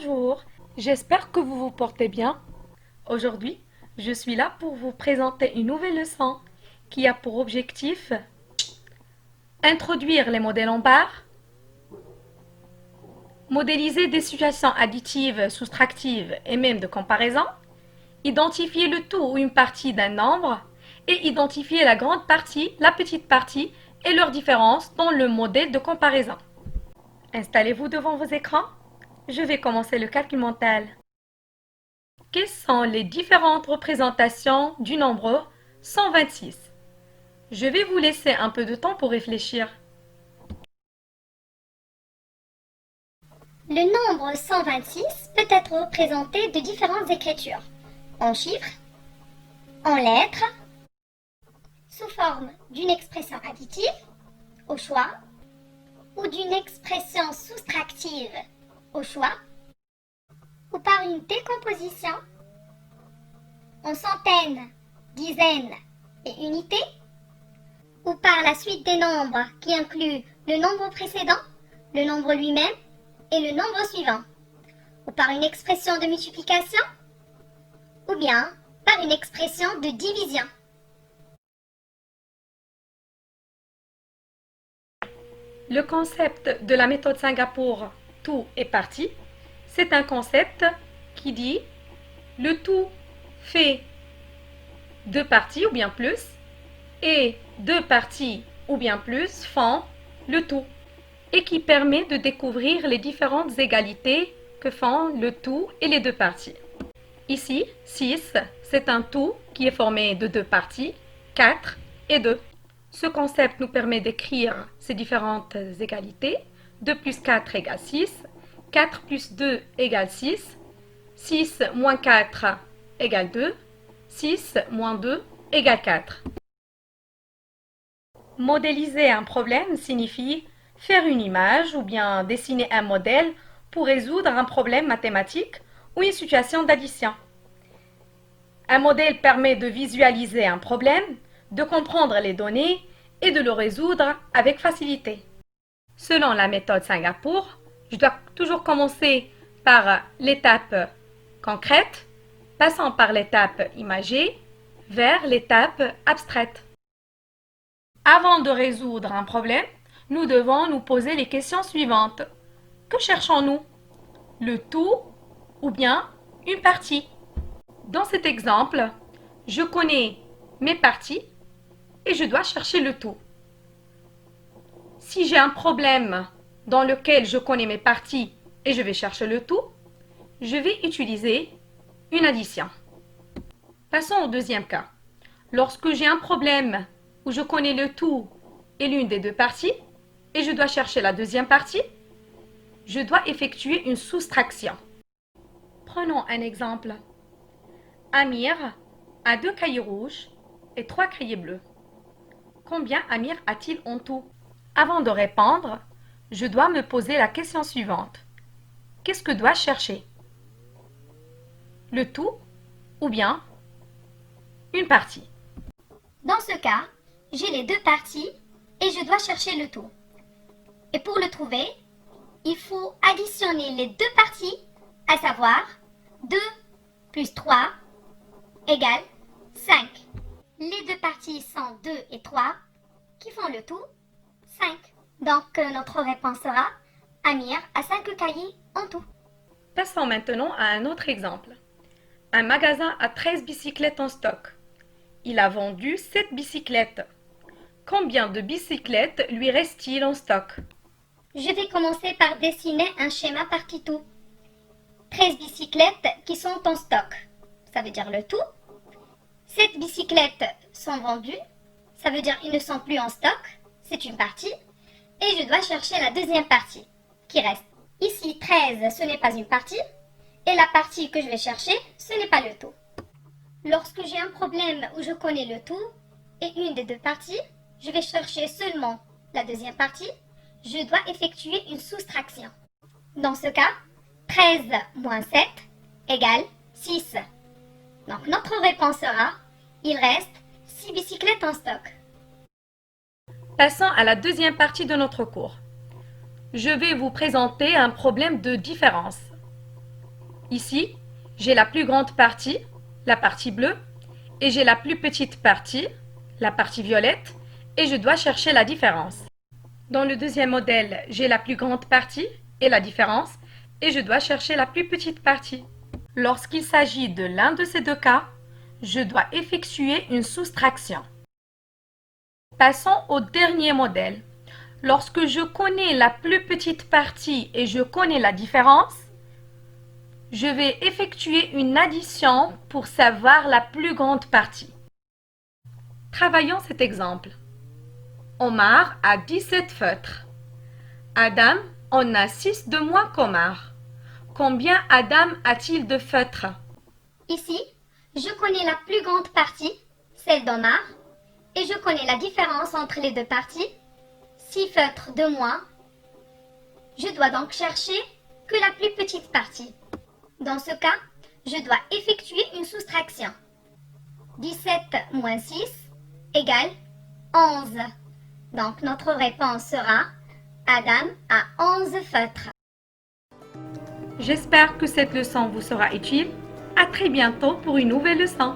Bonjour, j'espère que vous vous portez bien. Aujourd'hui, je suis là pour vous présenter une nouvelle leçon qui a pour objectif introduire les modèles en barre, modéliser des situations additives, soustractives et même de comparaison, identifier le tout ou une partie d'un nombre et identifier la grande partie, la petite partie et leurs différences dans le modèle de comparaison. Installez-vous devant vos écrans. Je vais commencer le calcul mental. Quelles sont les différentes représentations du nombre 126? Je vais vous laisser un peu de temps pour réfléchir. Le nombre 126 peut être représenté de différentes écritures, en chiffres, en lettres, sous forme d'une expression additive, au choix, ou d'une expression soustractive, au choix, ou par une décomposition, en centaines, dizaines et unités, ou par la suite des nombres qui inclut le nombre précédent, le nombre lui-même et le nombre suivant, ou par une expression de multiplication, ou bien par une expression de division. Le concept de la méthode Singapour tout est parti, c'est un concept qui dit le tout fait deux parties ou bien plus et deux parties ou bien plus font le tout et qui permet de découvrir les différentes égalités que font le tout et les deux parties. Ici, 6, c'est un tout qui est formé de deux parties, 4 et 2. Ce concept nous permet d'écrire ces différentes égalités. 2 plus 4 égale 6, 4 plus 2 égale 6, 6 moins 4 égale 2, 6 moins 2 égale 4. Modéliser un problème signifie faire une image ou bien dessiner un modèle pour résoudre un problème mathématique ou une situation d'addition. Un modèle permet de visualiser un problème, de comprendre les données et de le résoudre avec facilité. Selon la méthode Singapour, je dois toujours commencer par l'étape concrète, passant par l'étape imagée, vers l'étape abstraite. Avant de résoudre un problème, nous devons nous poser les questions suivantes. Que cherchons-nous? Le tout ou bien une partie? Dans cet exemple, je connais mes parties et je dois chercher le tout. Si j'ai un problème dans lequel je connais mes parties et je vais chercher le tout, je vais utiliser une addition. Passons au deuxième cas. Lorsque j'ai un problème où je connais le tout et l'une des deux parties et je dois chercher la deuxième partie, je dois effectuer une soustraction. Prenons un exemple. Amir a 2 cahiers rouges et 3 cahiers bleus. Combien Amir a-t-il en tout? Avant de répondre, je dois me poser la question suivante. Qu'est-ce que dois-je chercher? Le tout ou bien une partie? Dans ce cas, j'ai les deux parties et je dois chercher le tout. Et pour le trouver, il faut additionner les deux parties, à savoir 2 plus 3 égale 5. Les deux parties sont 2 et 3, qui font le tout 5. Donc notre réponse sera Amir a 5 cahiers en tout. Passons maintenant à un autre exemple. Un magasin a 13 bicyclettes en stock. Il a vendu 7 bicyclettes. Combien de bicyclettes lui reste-t-il en stock? Je vais commencer par dessiner un schéma par tout. 13 bicyclettes qui sont en stock, ça veut dire le tout. 7 bicyclettes sont vendues, ça veut dire ils ne sont plus en stock, c'est une partie. Et je dois chercher la deuxième partie qui reste. Ici 13, ce n'est pas une partie. Et la partie que je vais chercher, ce n'est pas le tout. Lorsque j'ai un problème où je connais le tout et une des deux parties, je vais chercher seulement la deuxième partie. Je dois effectuer une soustraction. Dans ce cas, 13 moins 7 égale 6. Donc notre réponse sera, il reste 6 bicyclettes en stock. Passons à la deuxième partie de notre cours. Je vais vous présenter un problème de différence. Ici, j'ai la plus grande partie, la partie bleue, et j'ai la plus petite partie, la partie violette, et je dois chercher la différence. Dans le deuxième modèle, j'ai la plus grande partie et la différence, et je dois chercher la plus petite partie. Lorsqu'il s'agit de l'un de ces deux cas, je dois effectuer une soustraction. Passons au dernier modèle. Lorsque je connais la plus petite partie et je connais la différence, je vais effectuer une addition pour savoir la plus grande partie. Travaillons cet exemple. Omar a 17 feutres. Adam en a 6 de moins qu'Omar. Combien Adam a-t-il de feutres? Ici, je connais la plus grande partie, celle d'Omar, et je connais la différence entre les deux parties, 6 feutres de moins. Je dois donc chercher que la plus petite partie. Dans ce cas, je dois effectuer une soustraction. 17 moins 6 égale 11. Donc notre réponse sera Adam a 11 feutres. J'espère que cette leçon vous sera utile. À très bientôt pour une nouvelle leçon.